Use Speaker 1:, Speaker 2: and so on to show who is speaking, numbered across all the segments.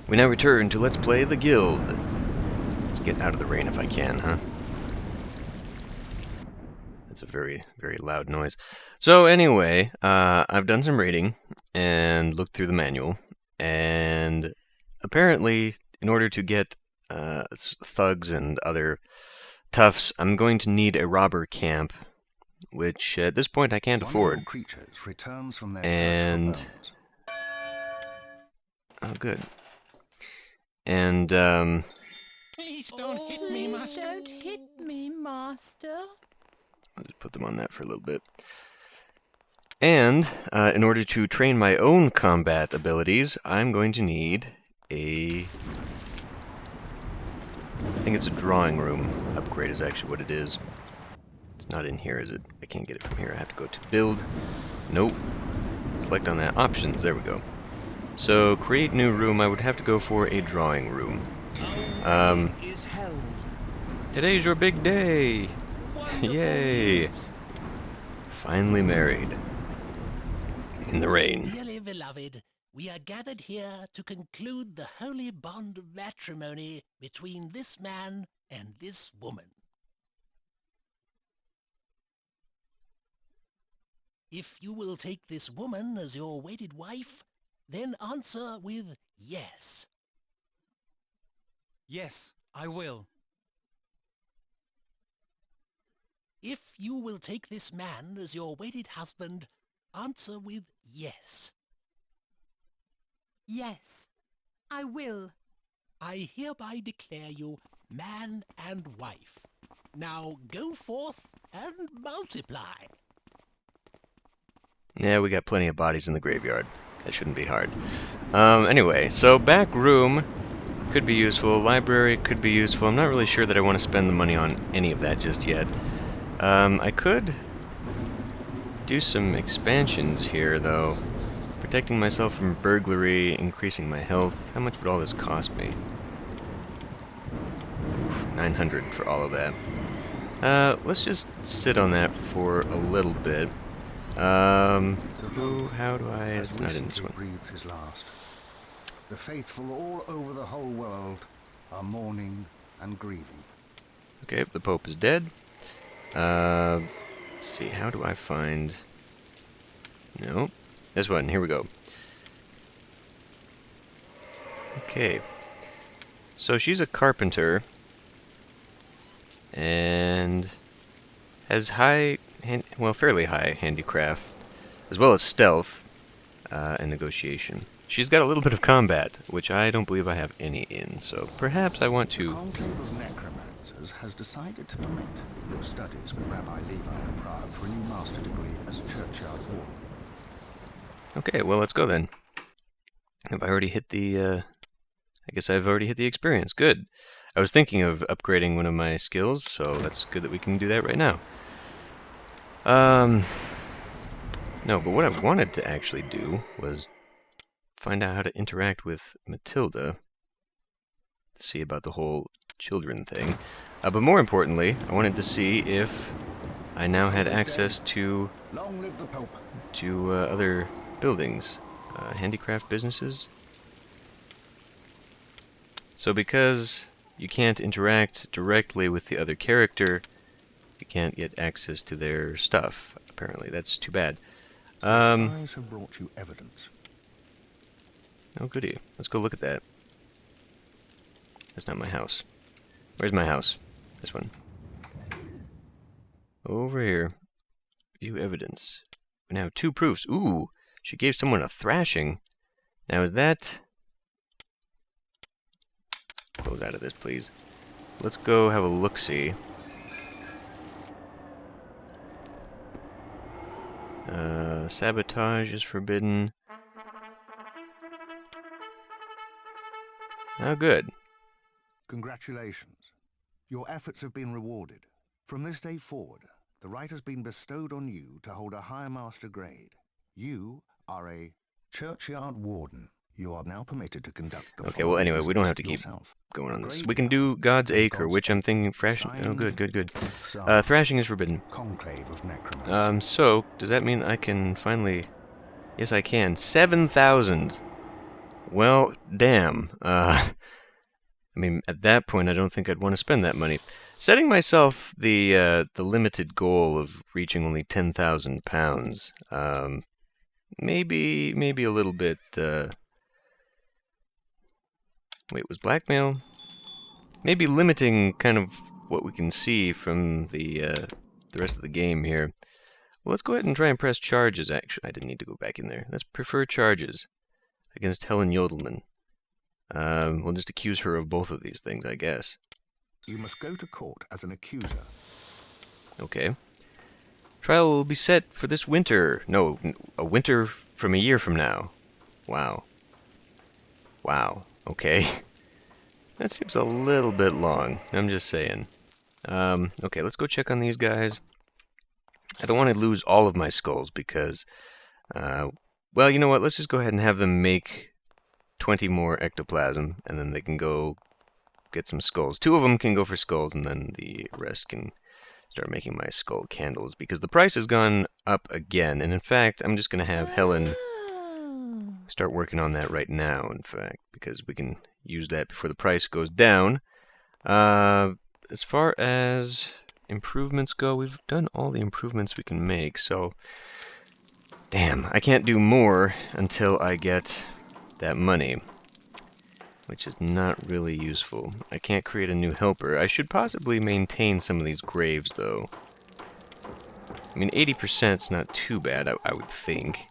Speaker 1: We now return to Let's Play the Guild. Let's get out of the rain if I can, huh? That's a very, very loud noise. So anyway, I've done some raiding and looked through the manual, and apparently, in order to get thugs and other toughs, I'm going to need a robber camp, which at this point I can't afford. And oh, good. And
Speaker 2: Please don't hit me, master.
Speaker 3: Don't hit me, master.
Speaker 1: I'll just put them on that for a little bit. And in order to train my own combat abilities, I'm going to need a... I think it's a drawing room upgrade is actually what it is. It's not in here, is it? I can't get it from here. I have to go to build. Nope. Select on that. Options. There we go. So, create new room. I would have to go for a drawing room. Today's your big day! Yay! Finally married. In the rain.
Speaker 2: Dearly beloved, we are gathered here to conclude the holy bond of matrimony between this man and this woman. If you will take this woman as your wedded wife, then answer with yes.
Speaker 4: Yes, I will.
Speaker 2: If you will take this man as your wedded husband, answer with yes.
Speaker 3: Yes, I will.
Speaker 2: I hereby declare you man and wife. Now go forth and multiply.
Speaker 1: Yeah, we got plenty of bodies in the graveyard. That shouldn't be hard. Anyway, so back room could be useful. Library could be useful. I'm not really sure that I want to spend the money on any of that just yet. I could do some expansions here, though. Protecting myself from burglary, increasing my health. How much would all this cost me? Oof, 900 for all of that. Let's just sit on that for a little bit. How do I... It's not in this one.
Speaker 5: Breathed his last. The faithful all over the whole world are mourning and grieving.
Speaker 1: Okay, the Pope is dead. Let's see, how do I find... No, this one, here we go. Okay. So she's a carpenter, and has fairly high handicraft, as well as stealth and negotiation. She's got a little bit of combat, which I don't believe I have any in, so perhaps I want to...
Speaker 5: The Conclave of Necromancers has decided to permit your studies with Rabbi Levi in Prague for a new master degree as churchyard warden.
Speaker 1: Okay, well, let's go then. Have I already hit the... I guess I've already hit the experience. Good. I was thinking of upgrading one of my skills, so that's good that we can do that right now. No, but what I wanted to actually do was find out how to interact with Matilda. See about the whole children thing. But more importantly, I wanted to see if I now had access to
Speaker 5: Long live the Pope.
Speaker 1: other buildings, handicraft businesses. So because you can't interact directly with the other character, you can't get access to their stuff. Apparently, that's too bad.
Speaker 5: The spies have brought you evidence.
Speaker 1: Oh, goody. Let's go look at that. That's not my house. Where's my house? This one. Over here. View evidence. We now have 2 proofs. Ooh! She gave someone a thrashing. Now, is that... Close out of this, please. Let's go have a look-see. Sabotage is forbidden. Oh, good.
Speaker 5: Congratulations. Your efforts have been rewarded. From this day forward, the right has been bestowed on you to hold a higher master grade. You are a churchyard warden. You are now permitted to conduct the...
Speaker 1: Okay, well, anyway, we don't have to keep going on this. We can do God's Acre, which I'm thinking thrashing... Oh, good, good, good. Thrashing is forbidden.
Speaker 5: Conclave of Necromancers.
Speaker 1: So, does that mean I can finally... Yes, I can. 7,000! Well, damn. I mean, at that point, I don't think I'd want to spend that money. Setting myself the limited goal of reaching only 10,000 pounds, maybe a little bit. Wait, was blackmail? Maybe limiting kind of what we can see from the rest of the game here. Well, let's go ahead and try and press charges. Actually, I didn't need to go back in there. Let's prefer charges against Helen Yodelman. We'll just accuse her of both of these things, I guess.
Speaker 5: You must go to court as an accuser.
Speaker 1: Okay. Trial will be set for this winter. No, a winter from a year from now. Wow. Wow. Okay. That seems a little bit long. I'm just saying. Okay, let's go check on these guys. I don't want to lose all of my skulls because, well, you know what? Let's just go ahead and have them make 20 more ectoplasm, and then they can go get some skulls. 2 of them can go for skulls, and then the rest can start making my skull candles, because the price has gone up again. And in fact, I'm just going to have Helen start working on that right now, in fact, because we can use that before the price goes down. As far as improvements go, we've done all the improvements we can make, so damn, I can't do more until I get that money, which is not really useful. I can't create a new helper. I should possibly maintain some of these graves, though. I mean, 80%'s not too bad, I would think.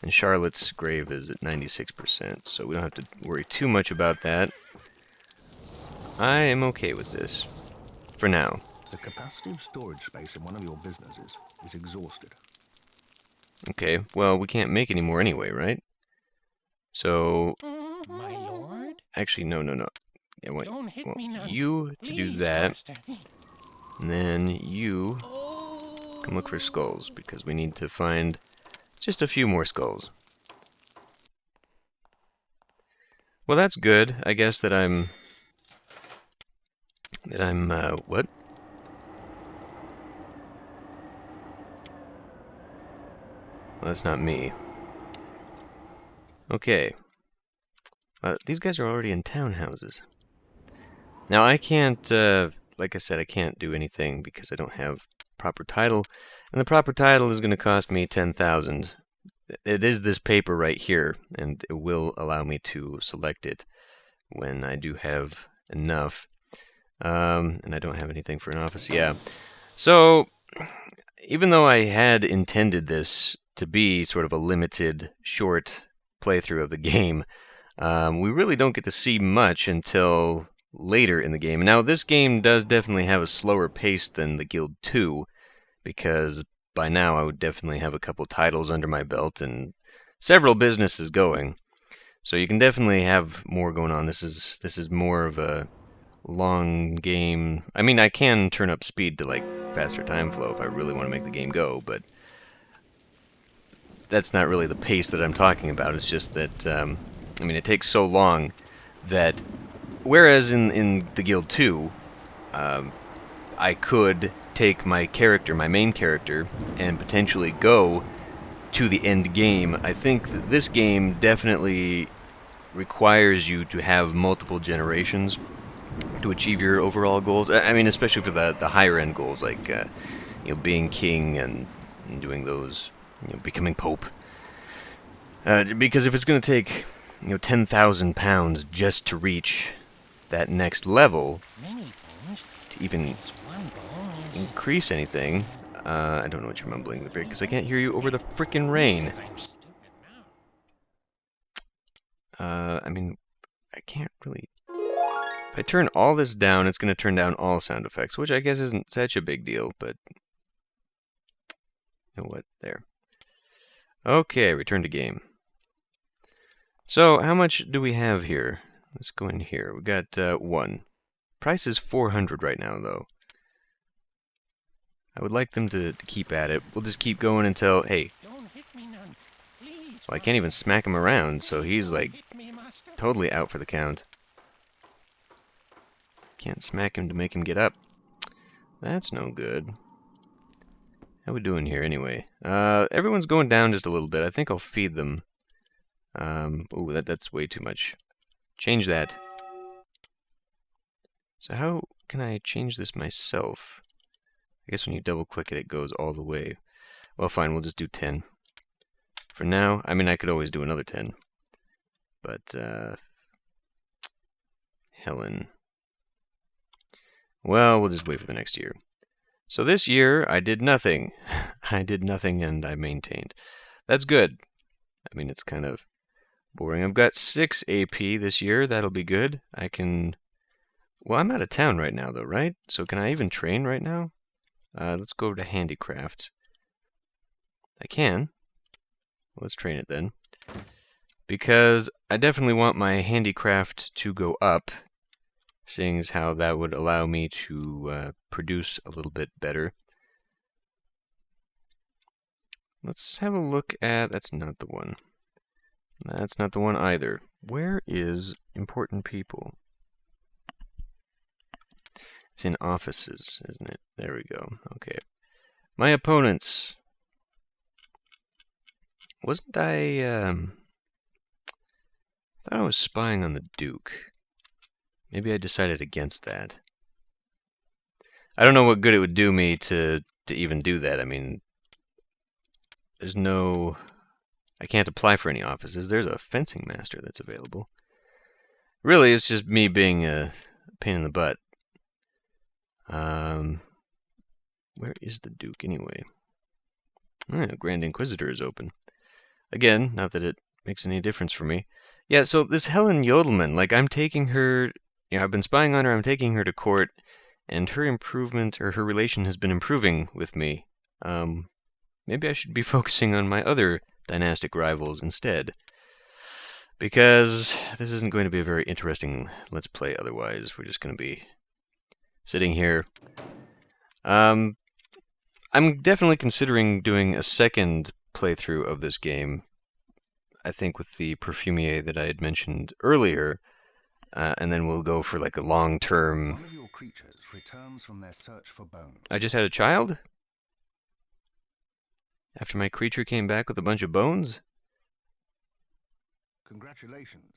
Speaker 1: And Charlotte's grave is at 96%, so we don't have to worry too much about that. I am okay with this. For now.
Speaker 5: The capacity of storage space in one of your businesses is exhausted.
Speaker 1: Okay, well, we can't make any more anyway, right? So...
Speaker 2: My lord?
Speaker 1: Actually, no. I want,
Speaker 2: Don't hit me now.
Speaker 1: you to do
Speaker 2: Please,
Speaker 1: that,
Speaker 2: Master.
Speaker 1: and then you can look for skulls, because we need to find just a few more skulls. Well, that's good. I guess that I'm... what? Well, that's not me. Okay. These guys are already in townhouses. Now, I can't, like I said, I can't do anything because I don't have proper title. And the proper title is going to cost me 10,000. It is this paper right here, and it will allow me to select it when I do have enough. And I don't have anything for an office. Yeah. So, even though I had intended this to be sort of a limited, short playthrough of the game, we really don't get to see much until later in the game. Now, this game does definitely have a slower pace than the Guild 2, because by now I would definitely have a couple titles under my belt and several businesses going. So you can definitely have more going on. This is more of a long game. I mean, I can turn up speed to like faster time flow if I really want to make the game go, but that's not really the pace that I'm talking about. It's just that I mean, it takes so long that whereas in the Guild 2 I could take my character, my main character, and potentially go to the end game. I think that this game definitely requires you to have multiple generations to achieve your overall goals. I mean, especially for the higher end goals, like you know, being king and doing those, you know, becoming pope. Because if it's going to take, you know, 10,000 pounds just to reach that next level,
Speaker 2: Many things.
Speaker 1: to even
Speaker 2: It's one bone is...
Speaker 1: increase anything, I don't know what you're mumbling there, because I can't hear you over the frickin' rain.
Speaker 2: Says I'm stupid now.
Speaker 1: I mean, I can't really... If I turn all this down, it's going to turn down all sound effects, which I guess isn't such a big deal, but... You know what? There. Okay, return to game. So, how much do we have here? Let's go in here. We got 1. Price is 400 right now, though. I would like them to keep at it. We'll just keep going until... Hey,
Speaker 2: Don't hit me none. Please.
Speaker 1: well, I can't even smack him around, so he's, like,
Speaker 2: Hit me, master.
Speaker 1: totally out for the count. Can't smack him to make him get up. That's no good. How we doing here, anyway? Everyone's going down just a little bit. I think I'll feed them Ooh, that's way too much. Change that. So how can I change this myself? I guess when you double click it, it goes all the way. Well, fine, we'll just do 10. For now, I mean, I could always do another 10. But, Helen. Well, we'll just wait for the next year. So this year, I did nothing. I did nothing and I maintained. That's good. I mean, it's kind of boring. I've got 6 AP this year. That'll be good. I can... Well, I'm out of town right now, though, right? So can I even train right now? Let's go to handicraft. I can. Let's train it then. Because I definitely want my handicraft to go up, seeing as how that would allow me to produce a little bit better. Let's have a look at... That's not the one. That's not the one either. Where is important people? It's in offices, isn't it? There we go. Okay. My opponents. Wasn't I thought I was spying on the Duke. Maybe I decided against that. I don't know what good it would do me to even do that. I mean, there's no... I can't apply for any offices. There's a fencing master that's available. Really, it's just me being a pain in the butt. Where is the Duke anyway? Grand Inquisitor is open. Again, not that it makes any difference for me. Yeah, so this Helen Yodelman, like, I'm taking her... You know, I've been spying on her, I'm taking her to court, and her improvement, or her relation has been improving with me. Maybe I should be focusing on my other dynastic rivals instead. Because this isn't going to be a very interesting Let's Play otherwise. We're just going to be sitting here. I'm definitely considering doing a second playthrough of this game. I think with the perfumier that I had mentioned earlier, and then we'll go for like a long-term...
Speaker 5: One of your creatures returns from their search for bones.
Speaker 1: I just had a child? After my creature came back with a bunch of bones?
Speaker 5: Congratulations.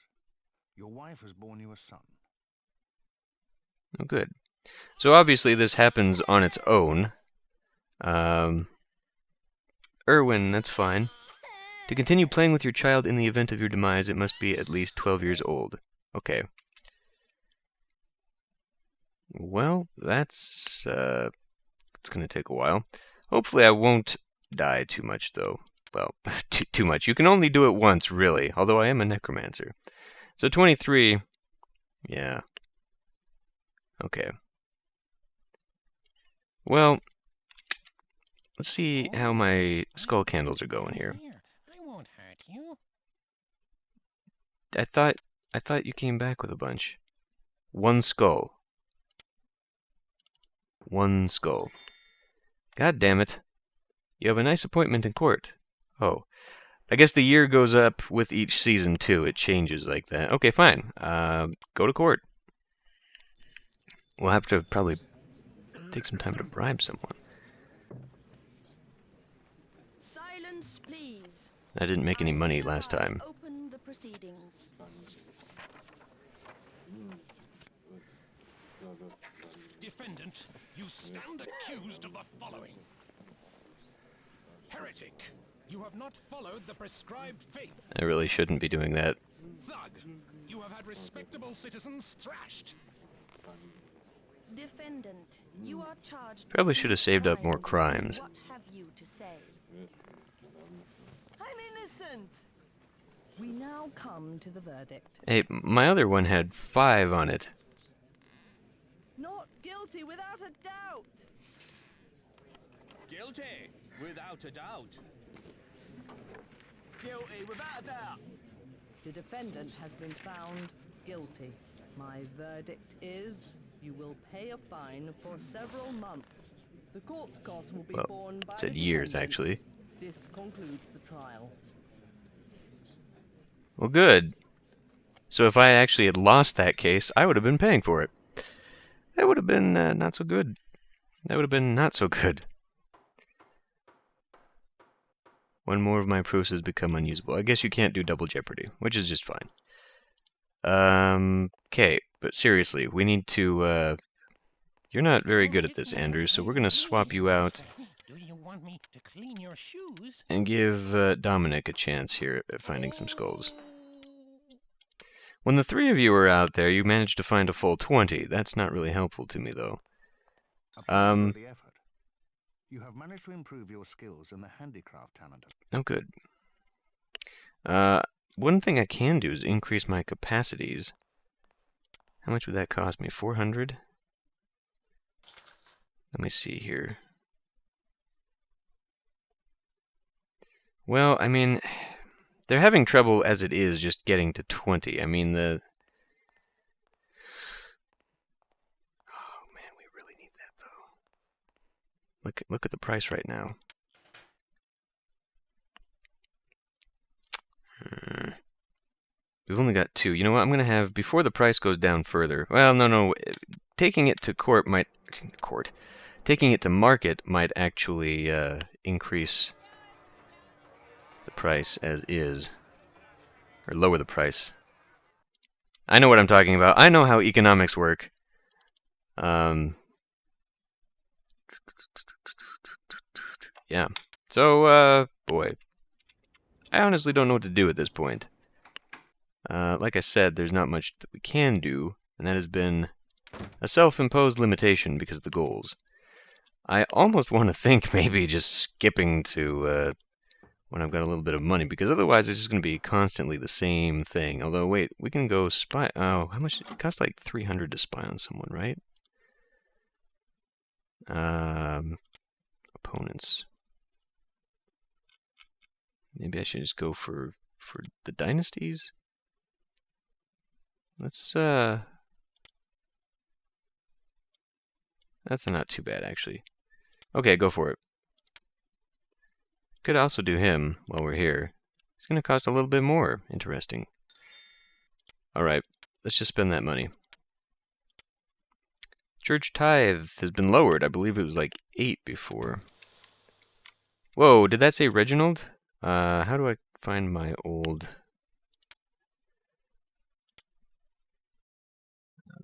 Speaker 5: Your wife has borne you a son.
Speaker 1: Oh, good. So obviously this happens on its own. Erwin, that's fine. To continue playing with your child in the event of your demise, it must be at least 12 years old. Okay. Well, that's it's going to take a while. Hopefully I won't die too much, though. Well, too much. You can only do it once, really, although I am a necromancer. So 23, yeah. Okay. Well, let's see how my skull candles are going here.
Speaker 2: I won't hurt you.
Speaker 1: I thought you came back with a bunch. One skull. One skull. God damn it. You have a nice appointment in court. Oh. I guess the year goes up with each season, too. It changes like that. Okay, fine. Go to court. We'll have to probably take some time to bribe someone.
Speaker 4: Silence, please.
Speaker 1: I didn't make any money last time.
Speaker 4: Open the proceedings.
Speaker 2: Defendant, you stand accused of the following. Heretic, you have not followed the prescribed faith.
Speaker 1: I really shouldn't be doing that.
Speaker 2: Thug, you have had respectable citizens thrashed.
Speaker 4: Defendant, you are charged.
Speaker 1: Probably should have saved up more
Speaker 4: crimes.
Speaker 1: crimes.
Speaker 4: What have you to say? I'm innocent.
Speaker 6: We now come to the verdict.
Speaker 1: Hey, my other one had 5 on it.
Speaker 6: Not guilty without a doubt.
Speaker 7: Guilty, without a doubt. Guilty, without a doubt.
Speaker 6: The defendant has been found guilty. My verdict is you will pay a fine for several months. The court's costs will be borne by
Speaker 1: it said
Speaker 6: the
Speaker 1: years,
Speaker 6: defendant.
Speaker 1: actually.
Speaker 6: This concludes the trial.
Speaker 1: Well, good. So if I actually had lost that case, I would have been paying for it. That would have been not so good. That would have been not so good. One more of my proofs has become unusable. I guess you can't do double jeopardy, which is just fine. Okay, but seriously, we need to, you're not very good at this, Andrew, so we're gonna swap you out
Speaker 2: Do you want me to clean your shoes?
Speaker 1: and give Dominic a chance here at finding some skulls. When the three of you are out there, you managed to find a full 20. That's not really helpful to me, though.
Speaker 5: Applause for the effort. You have managed to improve your skills in the handicraft talent.
Speaker 1: Oh, good. One thing I can do is increase my capacities. How much would that cost me? 400? Let me see here. Well, I mean, they're having trouble as it is just getting to 20. I mean, oh man, we really need that though. Look at the price right now. We've only got 2. You know what? I'm gonna have, before the price goes down further. Well, no. Taking it to taking it to market might actually increase the price as is, or lower the price. I know what I'm talking about. I know how economics work. Yeah. So, boy, I honestly don't know what to do at this point. Like I said, there's not much that we can do, and that has been a self-imposed limitation because of the goals. I almost want to think maybe just skipping to when I've got a little bit of money, because otherwise it's just going to be constantly the same thing. Although, wait, we can go spy. Oh, how much? It costs like 300 to spy on someone, right? Opponents. Maybe I should just go for the dynasties. Let's that's not too bad actually. Okay, go for it. Could also do him while we're here. It's going to cost a little bit more. Interesting. Alright, let's just spend that money. Church tithe has been lowered. I believe it was like 8 before. Whoa, did that say Reginald? How do I find my old...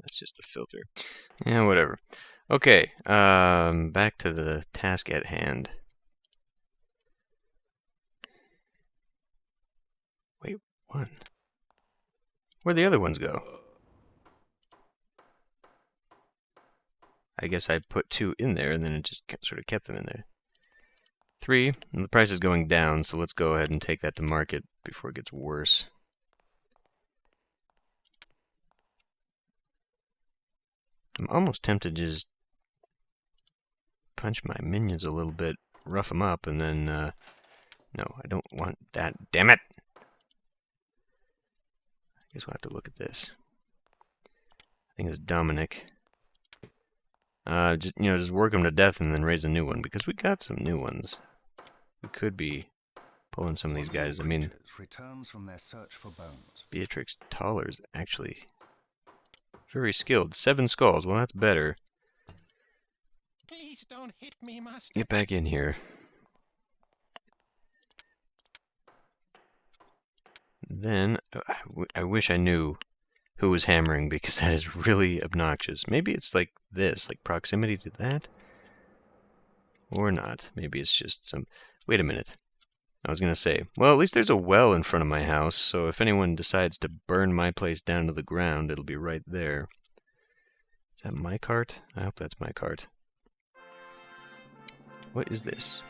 Speaker 1: That's just the filter. Yeah, whatever. Okay, back to the task at hand. Wait, one. Where'd the other ones go? I guess I put 2 in there, and then it just sort of kept them in there. 3, and the price is going down, so let's go ahead and take that to market before it gets worse. I'm almost tempted to just punch my minions a little bit, rough them up, and then, no, I don't want that, damn it! I guess we'll have to look at this. I think it's Dominic. Just work them to death and then raise a new one, because we got some new ones. We could be pulling some of these guys. I mean,
Speaker 5: returns from their search for bones.
Speaker 1: Beatrix Toller's actually very skilled. 7 skulls. Well, that's better.
Speaker 2: Please don't hit me, master.
Speaker 1: Get back in here. Then, I wish I knew who was hammering, because that is really obnoxious. Maybe it's like this, like proximity to that? Or not. Maybe it's just some... Wait a minute. I was going to say, well, at least there's a well in front of my house, so if anyone decides to burn my place down to the ground, it'll be right there. Is that my cart? I hope that's my cart. What is this?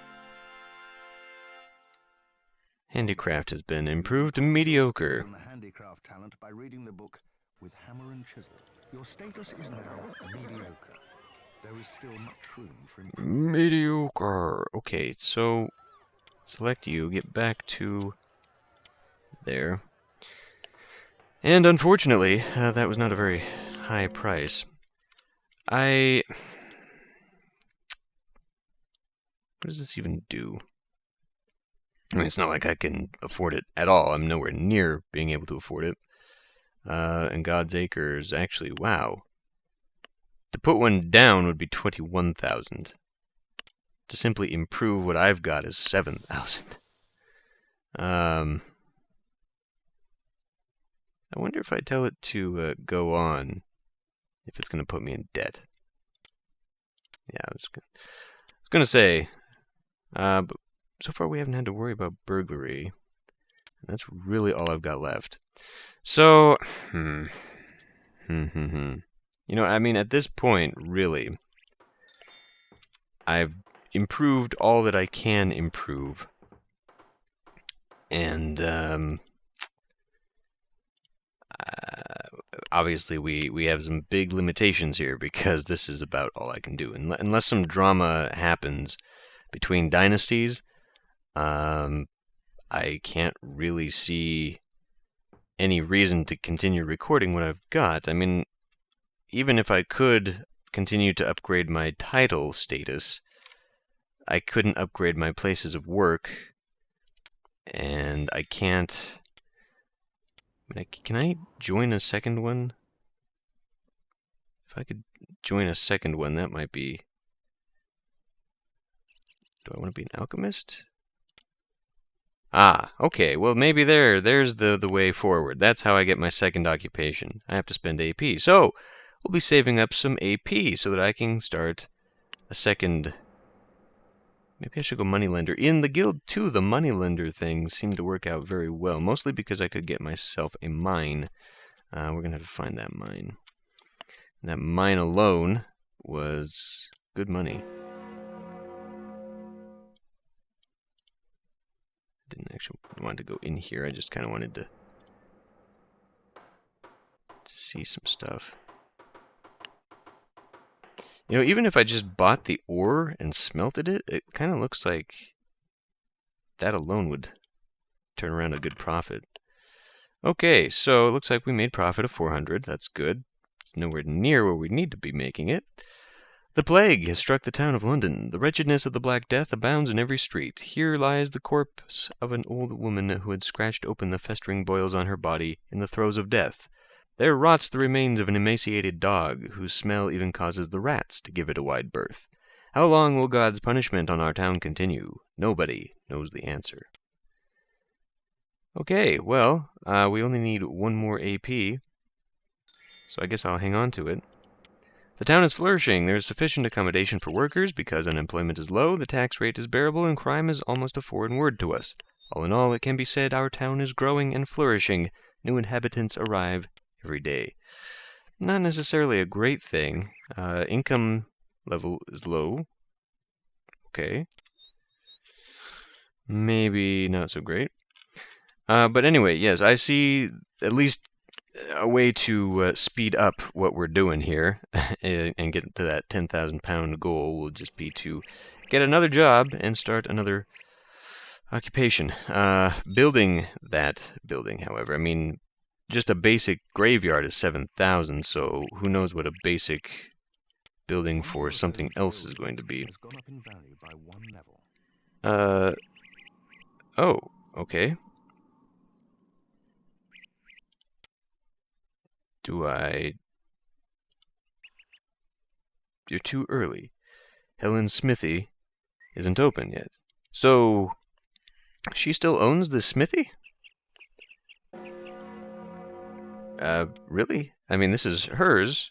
Speaker 1: Handicraft has been improved to mediocre.
Speaker 5: From the handicraft talent by reading the book With Hammer and Chisel. Your status is now mediocre. There is still much room for improvement.
Speaker 1: Mediocre. Okay, so select you, get back to there. And unfortunately, that was not a very high price. What does this even do? I mean, it's not like I can afford it at all. I'm nowhere near being able to afford it. And God's Acres, actually, wow. To put one down would be 21,000. To simply improve what I've got is 7,000. I wonder if I tell it to go on, if it's going to put me in debt. Yeah, I was going to say, but so far we haven't had to worry about burglary. That's really all I've got left. So, You know, I mean, at this point, really, I've improved all that I can improve. And, obviously we have some big limitations here because this is about all I can do. Unless some drama happens between dynasties, I can't really see any reason to continue recording what I've got. I mean, even if I could continue to upgrade my title status, I couldn't upgrade my places of work, and I can't... I mean, can I join a second one? If I could join a second one, that might be... Do I want to be an alchemist? Ah, okay. Well, maybe there's the way forward. That's how I get my second occupation. I have to spend AP. So, we'll be saving up some AP so that I can start a second... Maybe I should go moneylender. In the guild, too, the moneylender thing seemed to work out very well, mostly because I could get myself a mine. We're going to have to find that mine. And that mine alone was good money. I didn't actually want to go in here. I just kind of wanted to see some stuff. You know, even if I just bought the ore and smelted it, it kind of looks like that alone would turn around a good profit. Okay, so it looks like we made profit of 400. That's good. It's nowhere near where we need to be making it. The plague has struck the town of London. The wretchedness of the Black Death abounds in every street. Here lies the corpse of an old woman who had scratched open the festering boils on her body in the throes of death. There rots the remains of an emaciated dog, whose smell even causes the rats to give it a wide berth. How long will God's punishment on our town continue? Nobody knows the answer. Okay, well, we only need one more AP, so I guess I'll hang on to it. The town is flourishing. There is sufficient accommodation for workers because unemployment is low, the tax rate is bearable, and crime is almost a foreign word to us. All in all, it can be said our town is growing and flourishing. New inhabitants arrive every day. Not necessarily a great thing. Income level is low. Okay. Maybe not so great. But anyway, yes, I see at least a way to speed up what we're doing here and get to that 10,000 pound goal will just be to get another job and start another occupation. Building that building, however, I mean, just a basic graveyard is 7,000, so who knows what a basic building for something else is going to be. Oh, okay. You're too early. Helen's smithy isn't open yet. So, she still owns the smithy? Really? I mean, this is hers.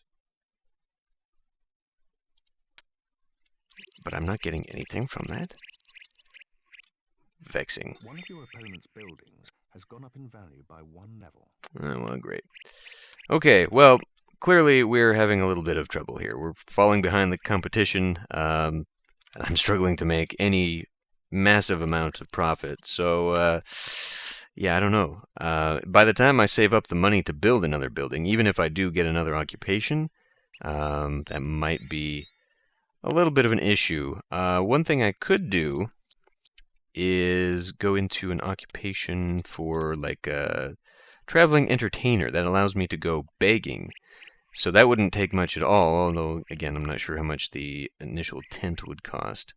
Speaker 1: But I'm not getting anything from that. Vexing.
Speaker 5: One of your opponent's buildings has gone up in value by 1 level.
Speaker 1: Oh, well, great. Okay, well, clearly we're having a little bit of trouble here. We're falling behind the competition. And I'm struggling to make any massive amount of profit. So, yeah, I don't know. By the time I save up the money to build another building, even if I do get another occupation, that might be a little bit of an issue. One thing I could do is go into an occupation for like a traveling entertainer that allows me to go begging. So that wouldn't take much at all, although, again, I'm not sure how much the initial tent would cost.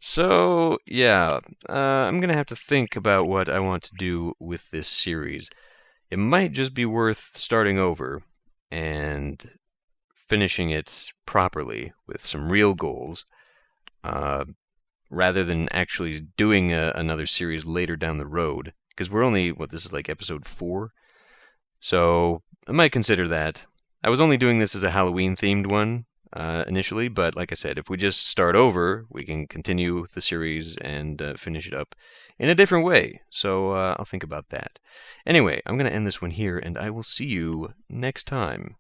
Speaker 1: So, yeah, I'm going to have to think about what I want to do with this series. It might just be worth starting over and finishing it properly with some real goals. rather than actually doing another series later down the road. Because we're only, this is like episode 4? So I might consider that. I was only doing this as a Halloween-themed one initially, but like I said, if we just start over, we can continue the series and finish it up in a different way. So I'll think about that. Anyway, I'm going to end this one here, and I will see you next time.